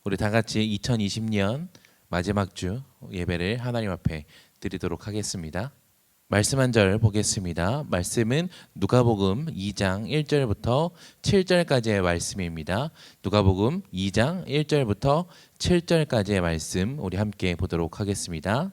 우리 다 같이 2020년 마지막 주 예배를 하나님 앞에 드리도록 하겠습니다. 말씀 한 절 보겠습니다. 말씀은 누가복음 2장 1절부터 7절까지의 말씀입니다. 누가복음 2장 1절부터 7절까지의 말씀 우리 함께 보도록 하겠습니다.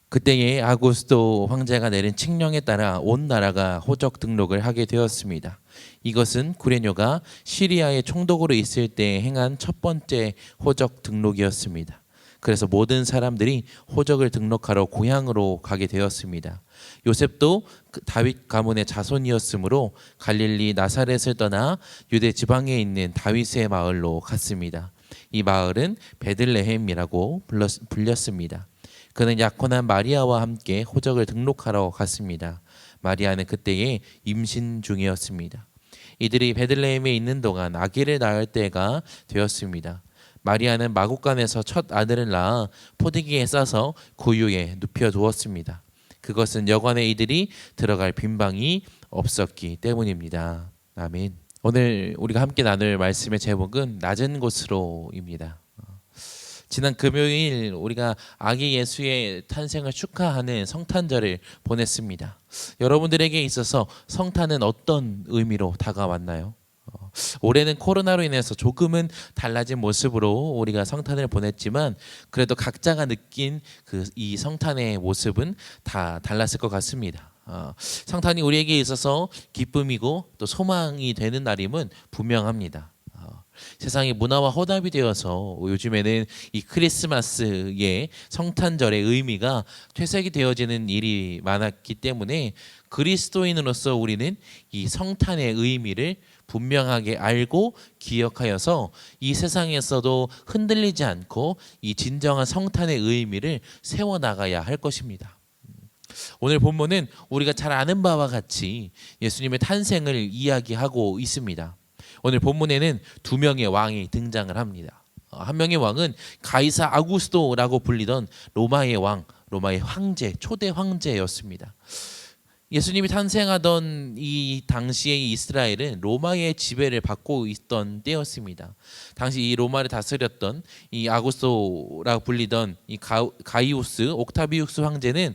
그때에 아구스도 황제가 내린 칙령에 따라 온 나라가 호적 등록을 하게 되었습니다. 이것은 구레뇨가 시리아의 총독으로 있을 때 행한 첫 번째 호적 등록이었습니다. 그래서 모든 사람들이 호적을 등록하러 고향으로 가게 되었습니다. 요셉도 다윗 가문의 자손이었으므로 갈릴리 나사렛을 떠나 유대 지방에 있는 다윗의 마을로 갔습니다. 이 마을은 베들레헴이라고 불렸습니다. 그는 약혼한 마리아와 함께 호적을 등록하러 갔습니다. 마리아는 그때에 임신 중이었습니다. 이들이 베들레헴에 있는 동안 아기를 낳을 때가 되었습니다. 마리아는 마국간에서 첫 아들을 낳아 포대기에 싸서 구유에 눕혀두었습니다. 그것은 여관에 이들이 들어갈 빈방이 없었기 때문입니다. 아멘. 오늘 우리가 함께 나눌 말씀의 제목은 낮은 곳으로입니다. 지난 금요일 우리가 아기 예수의 탄생을 축하하는 성탄절을 보냈습니다. 여러분들에게 있어서 성탄은 어떤 의미로 다가왔나요? 올해는 코로나로 인해서 조금은 달라진 모습으로 우리가 성탄을 보냈지만 그래도 각자가 느낀 이 성탄의 모습은 다 달랐을 것 같습니다. 성탄이 우리에게 있어서 기쁨이고 또 소망이 되는 날임은 분명합니다. 세상이 문화와 혼합이 되어서 요즘에는 이 크리스마스의 성탄절의 의미가 퇴색이 되어지는 일이 많았기 때문에 그리스도인으로서 우리는 이 성탄의 의미를 분명하게 알고 기억하여서 이 세상에서도 흔들리지 않고 이 진정한 성탄의 의미를 세워나가야 할 것입니다. 오늘 본문은 우리가 잘 아는 바와 같이 예수님의 탄생을 이야기하고 있습니다. 오늘 본문에는 두 명의 왕이 등장을 합니다. 한 명의 왕은 가이사 아구스도라고 불리던 로마의 왕, 로마의 황제, 초대 황제였습니다. 예수님이 탄생하던 이 당시의 이스라엘은 로마의 지배를 받고 있던 때였습니다. 당시 이 로마를 다스렸던 이 아구스도라고 불리던 이 가이우스 옥타비우스 황제는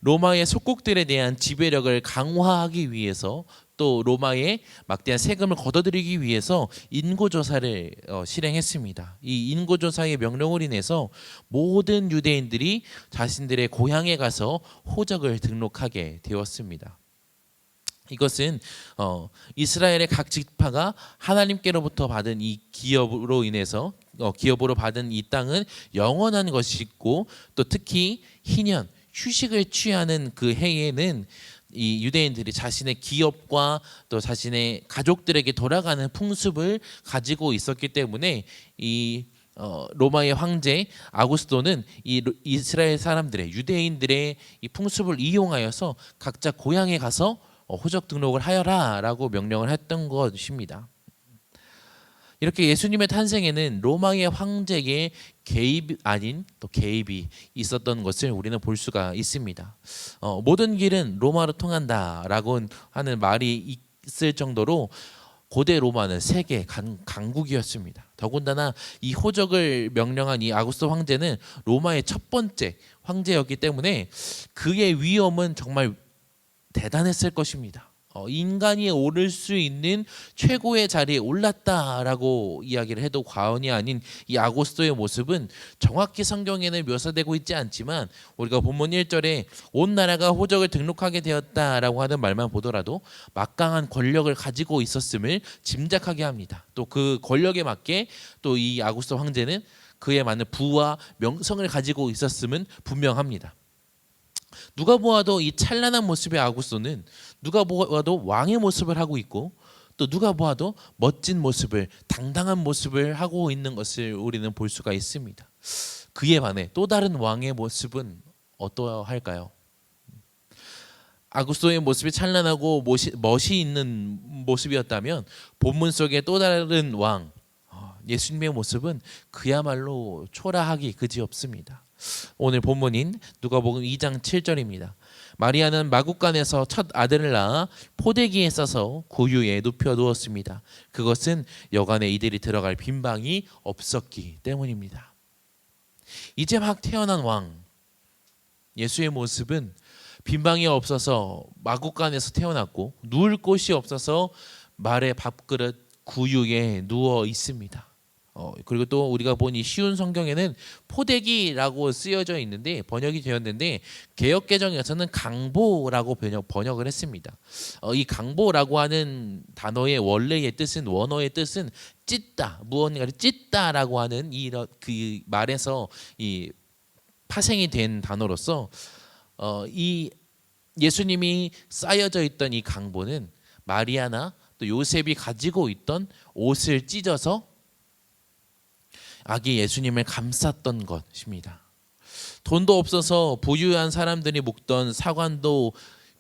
로마의 속국들에 대한 지배력을 강화하기 위해서 또 로마에 막대한 세금을 걷어들이기 위해서 인구조사를 실행했습니다. 이 인구조사의 명령을 인해서 모든 유대인들이 자신들의 고향에 가서 호적을 등록하게 되었습니다. 이것은 이스라엘의 각 지파가 하나님께로부터 받은 이 기업으로 인해서 기업으로 받은 이 땅은 영원한 것이고 또 특히 희년 휴식을 취하는 그 해에는 이 유대인들이 자신의 기업과 또 자신의 가족들에게 돌아가는 풍습을 가지고 있었기 때문에 이 로마의 황제 아구스도는 이 이스라엘 사람들의 유대인들의 이 풍습을 이용하여서 각자 고향에 가서 호적 등록을 하여라라고 명령을 했던 것입니다. 이렇게 예수님의 탄생에는 로마의 황제의 개입 아닌 또 개입이 있었던 것을 우리는 볼 수가 있습니다. 모든 길은 로마로 통한다라고 하는 말이 있을 정도로 고대 로마는 세계 강국이었습니다. 더군다나 이 호적을 명령한 이 아구스도 황제는 로마의 첫 번째 황제였기 때문에 그의 위엄은 정말 대단했을 것입니다. 인간이 오를 수 있는 최고의 자리에 올랐다라고 이야기를 해도 과언이 아닌 이 아구스도의 모습은 정확히 성경에는 묘사되고 있지 않지만 우리가 본문 1절에 온 나라가 호적을 등록하게 되었다라고 하는 말만 보더라도 막강한 권력을 가지고 있었음을 짐작하게 합니다. 또 그 권력에 맞게 또 이 아구스도 황제는 그에 맞는 부와 명성을 가지고 있었음은 분명합니다. 누가 보아도 이 찬란한 모습의 아구스도는 누가 보아도 왕의 모습을 하고 있고 또 누가 보아도 멋진 모습을 당당한 모습을 하고 있는 것을 우리는 볼 수가 있습니다. 그에 반해 또 다른 왕의 모습은 어떠할까요? 아구스도의 모습이 찬란하고 멋이 있는 모습이었다면 본문 속의 또 다른 왕 예수님의 모습은 그야말로 초라하기 그지없습니다. 오늘 본문인 누가복음 2장 7절입니다. 마리아는 마구간에서 첫 아들을 낳아 포대기에 싸서 구유에 눕혀 두었습니다. 그것은 여간에 이들이 들어갈 빈방이 없었기 때문입니다. 이제 막 태어난 왕 예수의 모습은 빈방이 없어서 마구간에서 태어났고 누울 곳이 없어서 말의 밥그릇 구유에 누워 있습니다. 그리고 또 우리가 보니 쉬운 성경에는 포대기라고 쓰여져 있는데 번역이 되었는데 개역개정에서는 강보라고 번역을 했습니다. 이 강보라고 하는 단어의 원래의 뜻은 원어의 뜻은 찢다, 무언가를 찢다라고 하는 그 말에서 이 파생이 된 단어로서 이 예수님이 쌓여져 있던 이 강보는 마리아나 또 요셉이 가지고 있던 옷을 찢어서 아기 예수님을 감쌌던 것입니다. 돈도 없어서 부유한 사람들이 묵던 사관도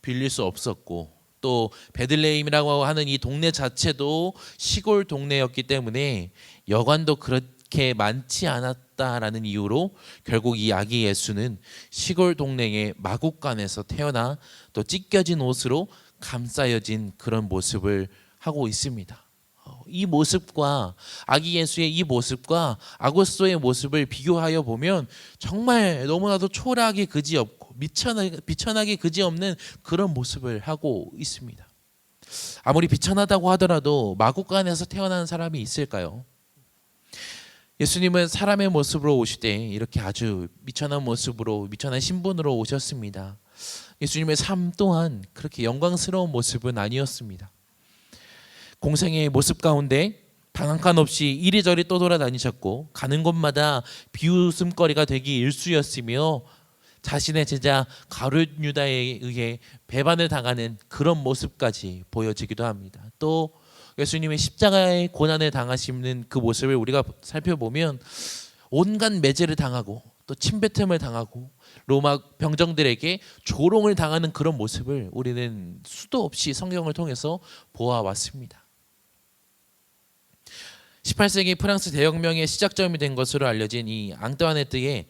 빌릴 수 없었고 또 베들레헴이라고 하는 이 동네 자체도 시골 동네였기 때문에 여관도 그렇게 많지 않았다라는 이유로 결국 이 아기 예수는 시골 동네의 마구간에서 태어나 또 찢겨진 옷으로 감싸여진 그런 모습을 하고 있습니다. 이 모습과 아기 예수의 이 모습과 아구스토의 모습을 비교하여 보면 정말 너무나도 초라하게 그지없고 비천하게 그지없는 그런 모습을 하고 있습니다. 아무리 비천하다고 하더라도 마구간에서 태어난 사람이 있을까요? 예수님은 사람의 모습으로 오시되 이렇게 아주 미천한 모습으로 미천한 신분으로 오셨습니다. 예수님의 삶 또한 그렇게 영광스러운 모습은 아니었습니다. 공생의 모습 가운데 단 한 칸 없이 이리저리 떠돌아다니셨고 가는 곳마다 비웃음거리가 되기 일쑤였으며 자신의 제자 가룟 유다에 의해 배반을 당하는 그런 모습까지 보여지기도 합니다. 또 예수님의 십자가의 고난을 당하시는 그 모습을 우리가 살펴보면 온갖 매제를 당하고 또 침뱉음을 당하고 로마 병정들에게 조롱을 당하는 그런 모습을 우리는 수도 없이 성경을 통해서 보아왔습니다. 18세기 프랑스 대혁명의 시작점이 된 것으로 알려진 이 앙뚜아네트의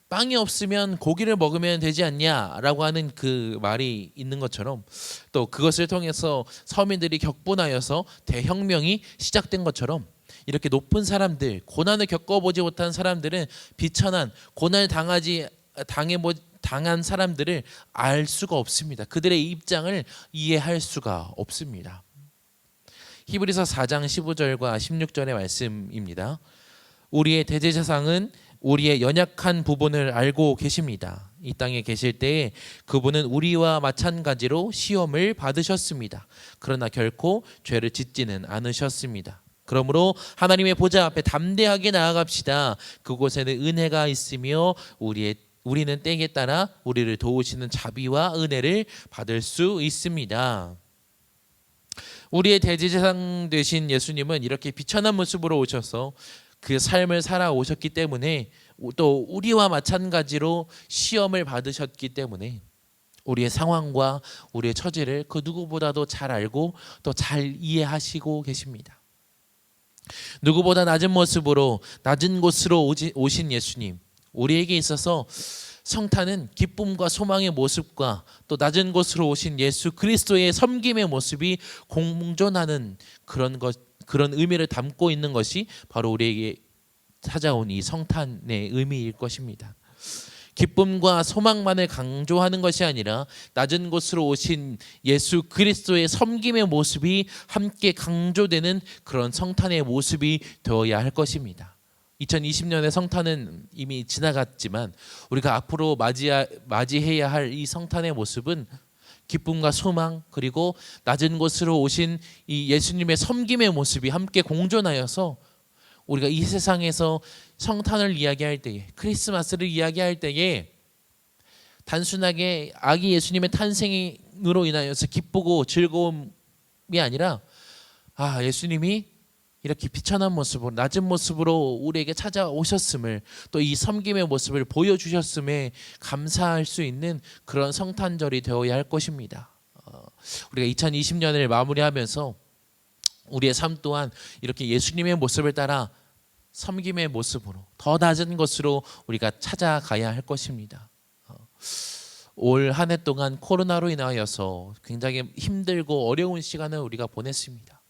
빵이 없으면 고기를 먹으면 되지 않냐라고 하는 그 말이 있는 것처럼 또 그것을 통해서 서민들이 격분하여서 대혁명이 시작된 것처럼 이렇게 높은 사람들, 고난을 겪어보지 못한 사람들은 비천한 고난을 당한 사람들을 알 수가 없습니다. 그들의 입장을 이해할 수가 없습니다. 히브리서 4장 15절과 16절의 말씀입니다. 우리의 대제사장은 우리의 연약한 부분을 알고 계십니다. 이 땅에 계실 때에 그분은 우리와 마찬가지로 시험을 받으셨습니다. 그러나 결코 죄를 짓지는 않으셨습니다. 그러므로 하나님의 보좌 앞에 담대하게 나아갑시다. 그곳에는 은혜가 있으며 우리는 때에 따라 우리를 도우시는 자비와 은혜를 받을 수 있습니다. 우리의 대제사장 되신 예수님은 이렇게 비천한 모습으로 오셔서 그 삶을 살아오셨기 때문에 또 우리와 마찬가지로 시험을 받으셨기 때문에 우리의 상황과 우리의 처지를 그 누구보다도 잘 알고 또 잘 이해하시고 계십니다. 누구보다 낮은 모습으로 낮은 곳으로 오신 예수님, 우리에게 있어서 성탄은 기쁨과 소망의 모습과 또 낮은 곳으로 오신 예수 그리스도의 섬김의 모습이 공존하는 그런 의미를 담고 있는 것이 바로 우리에게 찾아온 이 성탄의 의미일 것입니다. 기쁨과 소망만을 강조하는 것이 아니라 낮은 곳으로 오신 예수 그리스도의 섬김의 모습이 함께 강조되는 그런 성탄의 모습이 되어야 할 것입니다. 2020년의 성탄은 이미 지나갔지만 우리가 앞으로 맞이해야 할 이 성탄의 모습은 기쁨과 소망 그리고 낮은 곳으로 오신 이 예수님의 섬김의 모습이 함께 공존하여서 우리가 이 세상에서 성탄을 이야기할 때에 크리스마스를 이야기할 때에 단순하게 아기 예수님의 탄생으로 인하여서 기쁘고 즐거움이 아니라 예수님이 이렇게 비천한 모습으로 낮은 모습으로 우리에게 찾아오셨음을 또 이 섬김의 모습을 보여주셨음에 감사할 수 있는 그런 성탄절이 되어야 할 것입니다. 우리가 2020년을 마무리하면서 우리의 삶 또한 이렇게 예수님의 모습을 따라 섬김의 모습으로 더 낮은 것으로 우리가 찾아가야 할 것입니다. 올 한 해 동안 코로나로 인하여서 굉장히 힘들고 어려운 시간을 우리가 보냈습니다.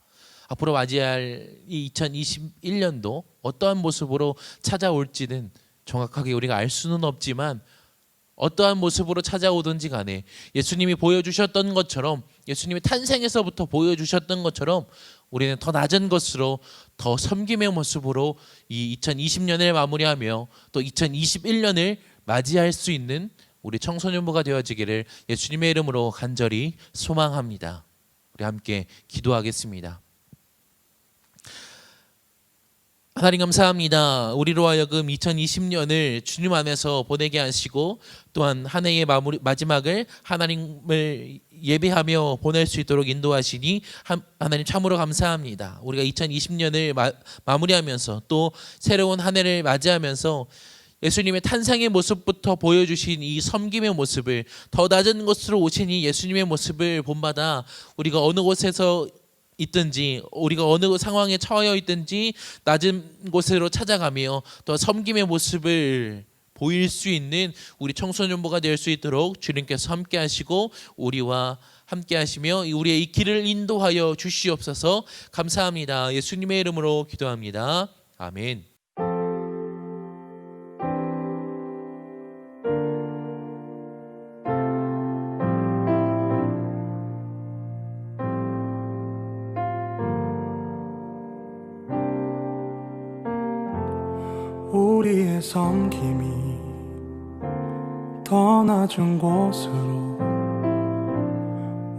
앞으로 맞이할 이 2021년도 어떠한 모습으로 찾아올지는 정확하게 우리가 알 수는 없지만 어떠한 모습으로 찾아오든지 간에 예수님이 보여주셨던 것처럼, 예수님이 탄생에서부터 보여주셨던 것처럼 우리는 더 낮은 것으로, 더 섬김의 모습으로 이 2020년을 마무리하며 또 2021년을 맞이할 수 있는 우리 청소년부가 되어지기를 예수님의 이름으로 간절히 소망합니다. 우리 함께 기도하겠습니다. 하나님 감사합니다. 우리로 하여금 2020년을 주님 안에서 보내게 하시고 또한 한 해의 마지막을 하나님을 예배하며 보낼 수 있도록 인도하시니 하나님 참으로 감사합니다. 우리가 2020년을 마무리하면서 또 새로운 한 해를 맞이하면서 예수님의 탄생의 모습부터 보여주신 이 섬김의 모습을, 더 낮은 곳으로 오신 이 예수님의 모습을 본받아 우리가 어느 곳에서 있든지, 우리가 어느 상황에 처하여 있든지 낮은 곳으로 찾아가며 또 섬김의 모습을 보일 수 있는 우리 청소년부가 될 수 있도록 주님께서 함께 하시고 우리와 함께 하시며 우리의 이 길을 인도하여 주시옵소서. 감사합니다. 예수님의 이름으로 기도합니다. 아멘. 우리의 섬김이 더 낮은 곳으로,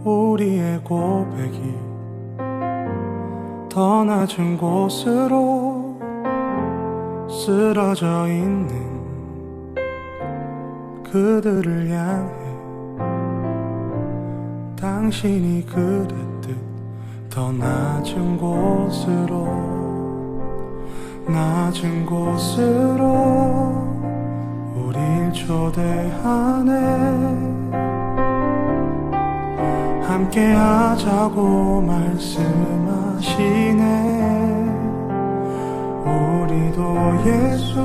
우리의 고백이 더 낮은 곳으로 쓰러져 있는 그들을 향해 당신이 그랬듯 더 낮은 곳으로, 낮은 곳으로 우릴 초대하네. 함께 하자고 말씀하시네. 우리도 예수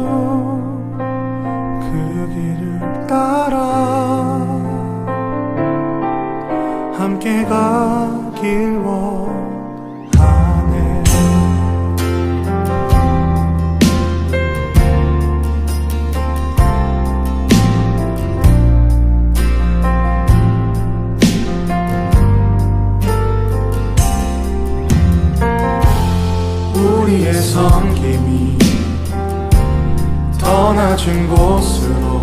그 길을 따라 함께 가길 원하네. 우리의 섬김이 더 낮은 곳으로,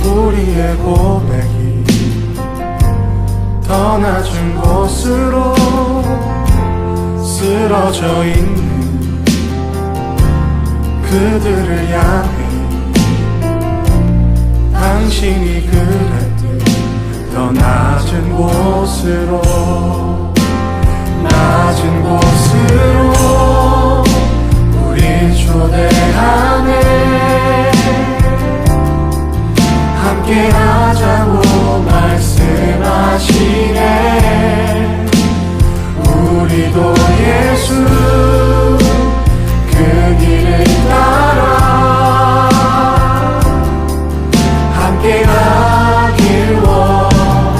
우리의 고백이 더 낮은 곳으로 쓰러져 있는 그들을 향해 당신이 그랬듯 더 낮은 곳으로, 낮은 곳으로 우릴 초대하네. 함께 하자고 말씀하시네. 우리도 예수 그 길을 따라 함께 가길 원하네.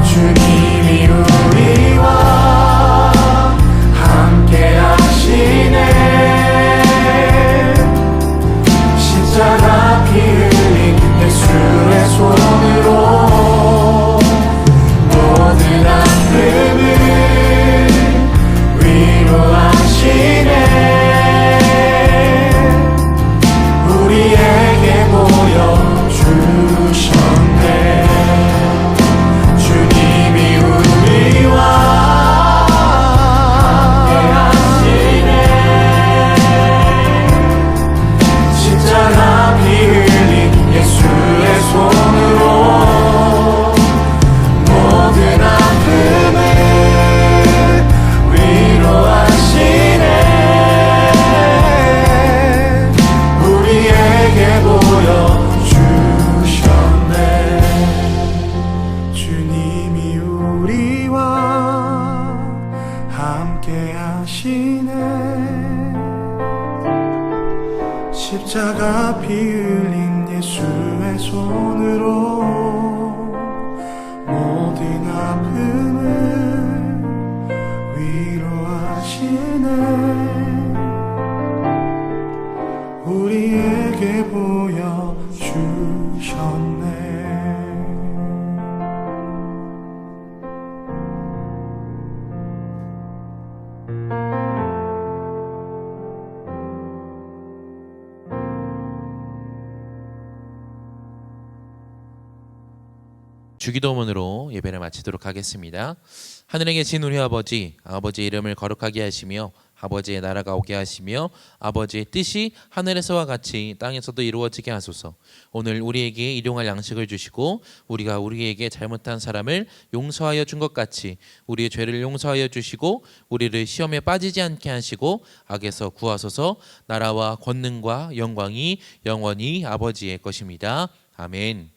주님이 우리 십자가 피 흘린 예수의 손으로 모든 아픔을 위로하시네. 우리에게 보여주셨네. 주기도문으로 예배를 마치도록 하겠습니다. 하늘에 계신 우리 아버지, 아버지의 이름을 거룩하게 하시며 아버지의 나라가 오게 하시며 아버지의 뜻이 하늘에서와 같이 땅에서도 이루어지게 하소서. 오늘 우리에게 일용할 양식을 주시고 우리가 우리에게 잘못한 사람을 용서하여 준 것 같이 우리의 죄를 용서하여 주시고 우리를 시험에 빠지지 않게 하시고 악에서 구하소서. 나라와 권능과 영광이 영원히 아버지의 것입니다. 아멘.